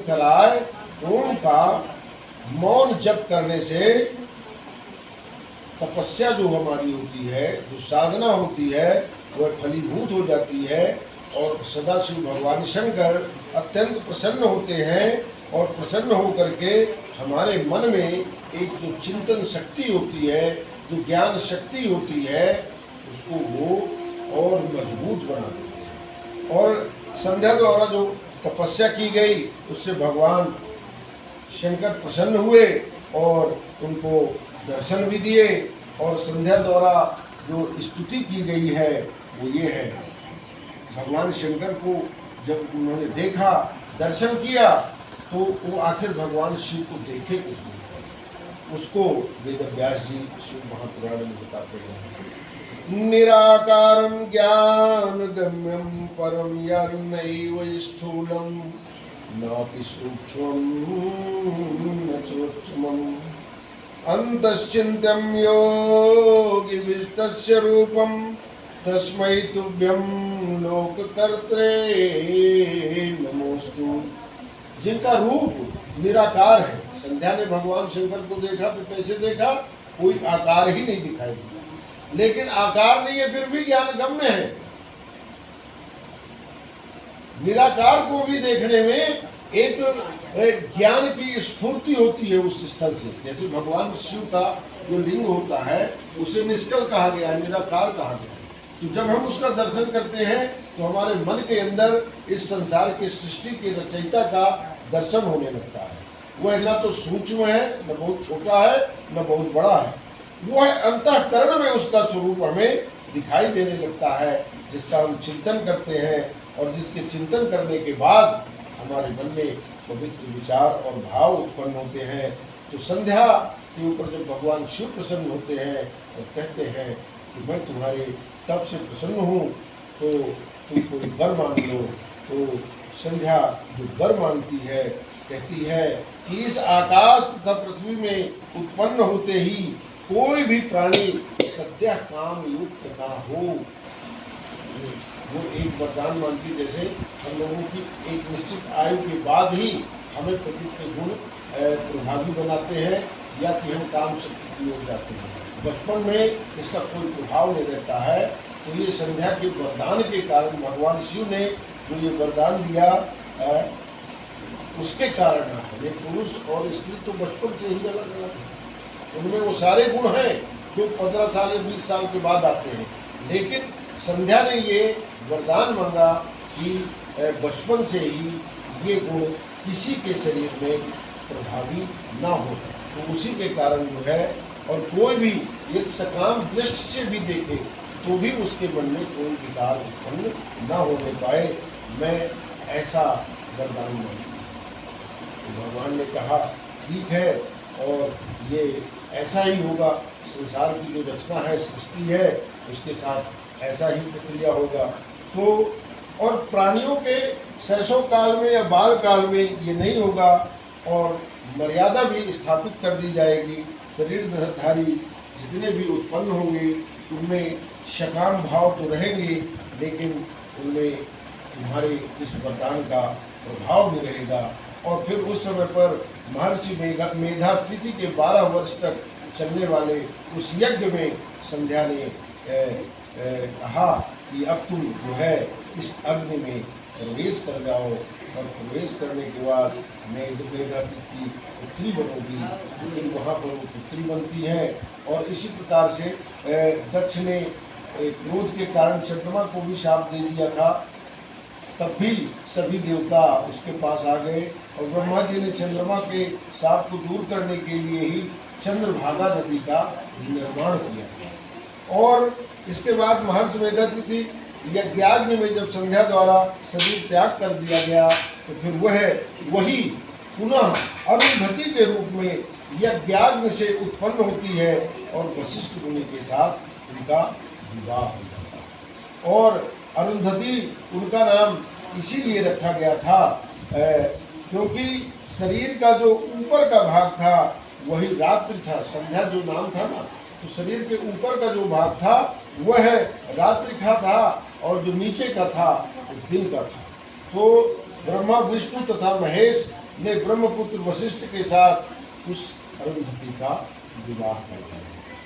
कराए ओम का मौन जप करने से तपस्या जो हमारी होती है, जो साधना होती है, वह फलीभूत हो जाती है और सदाशिव भगवान शंकर अत्यंत प्रसन्न होते हैं और प्रसन्न होकर के हमारे मन में एक जो चिंतन शक्ति होती है, जो ज्ञान शक्ति होती है, उसको वो और मजबूत बना देते हैं। और संध्या द्वारा जो तपस्या की गई उससे भगवान शंकर प्रसन्न हुए और उनको दर्शन भी दिए। और संध्या द्वारा जो स्तुति की गई है वो ये है, भगवान शंकर को जब उन्होंने देखा, दर्शन किया, तो वो आखिर भगवान शिव को देखे उसको वेद व्यास जी शिव महापुराण में बताते हैं। निराकारं ज्ञानगम्यं परम यन्नैव स्थूलं नापि सूक्ष्मं न चोक्षमम् अन्तश्चिन्त्यं योगिभिस्तस्य रूपं तस्मै तुभ्यं लोककर्त्रे नमोस्तु। जिनका रूप निराकार है, संध्या ने भगवान शंकर को देखा तो कैसे देखा? कोई आकार ही नहीं दिखाई दिया, लेकिन आकार नहीं है फिर भी ज्ञान गम्य है। निराकार को भी देखने में एक ज्ञान की स्फूर्ति होती है उस स्थल से। जैसे भगवान शिव का जो लिंग होता है उसे निष्कल कहा गया है, निराकार कहा गया है। तो जब हम उसका दर्शन करते हैं तो हमारे मन के अंदर इस संसार की सृष्टि के रचयिता का दर्शन होने लगता है। वह न तो सूक्ष्म है, न बहुत छोटा है, न बहुत बड़ा है। वो है अंतःकरण में उसका स्वरूप हमें दिखाई देने लगता है, जिसका हम चिंतन करते हैं और जिसके चिंतन करने के बाद हमारे मन में पवित्र विचार और भाव उत्पन्न होते हैं। तो संध्या के ऊपर जब भगवान शिव प्रसन्न होते हैं और कहते हैं कि मैं तुम्हारे तप से प्रसन्न हूँ तो तुम कोई वर मांग लो, तो संध्या जो वर मांगती है कहती है कि इस आकाश तथा पृथ्वी में उत्पन्न होते ही कोई भी प्राणी सत्या काम युक्त ना हो। वो एक वरदान मांगती, जैसे हम लोगों की एक निश्चित आयु के बाद ही हमें प्रकृति के गुण प्रभावी बनाते हैं या कि हम काम शक्ति की ओर जाते हैं। बचपन में इसका कोई प्रभाव नहीं रहता है। तो ये संध्या के वरदान के कारण भगवान शिव ने जो ये वरदान दिया उसके कारण हमें पुरुष और स्त्री तो बचपन से ही अलग अलग है। उनमें वो सारे गुण हैं जो 15 साल या 20 साल के बाद आते हैं। लेकिन संध्या ने ये वरदान मांगा कि बचपन से ही ये गुण किसी के शरीर में प्रभावी ना हो। तो उसी के कारण जो है, और कोई भी यदि सकाम दृष्टि से भी देखे तो भी उसके मन में कोई विकार उत्पन्न ना होने पाए। मैं ऐसा वरदान मांगू। तो भगवान ने कहा ठीक है, और ये ऐसा ही होगा। संसार की जो रचना है, सृष्टि है, उसके साथ ऐसा ही प्रक्रिया होगा। तो और प्राणियों के शैशव काल में या बाल काल में ये नहीं होगा, और मर्यादा भी स्थापित कर दी जाएगी। शरीरधारी जितने भी उत्पन्न होंगे उनमें सकाम भाव तो रहेंगे, लेकिन उनमें तुम्हारे इस वरदान का प्रभाव भी रहेगा। और फिर उस समय पर महर्षि मेधा तिथि के 12 वर्ष तक चलने वाले उस यज्ञ में संध्या ने कहा कि अब तुम जो है इस अग्नि में प्रवेश कर जाओ, और प्रवेश करने के बाद मेधा तिथि की पुत्री बनोगी। लेकिन वहाँ पर वो पुत्री बनती है। और इसी प्रकार से दक्ष ने क्रोध के कारण चंद्रमा को भी शाप दे दिया था। तब भी सभी देवता उसके पास आ गए, और ब्रह्मा जी ने चंद्रमा के शाप को दूर करने के लिए ही चंद्रभागा नदी का निर्माण किया। और इसके बाद महर्षि मेधातिथि यज्ञाग्नि में जब संध्या द्वारा शरीर त्याग कर दिया गया, तो फिर वही पुनः अरुंधति के रूप में यज्ञाग्नि से उत्पन्न होती है, और वशिष्ठ मुनि के साथ उनका विवाह हो जाता है। और अरुंधति उनका नाम इसीलिए रखा गया था क्योंकि शरीर का जो ऊपर का भाग था वही रात्रि था। संध्या जो नाम था ना, तो शरीर के ऊपर का जो भाग था वह रात्रि का था, और जो नीचे का था वो दिन का था। तो ब्रह्मा विष्णु तथा महेश ने ब्रह्मपुत्र वशिष्ठ के साथ उस अरुंधति का विवाह कर दिया।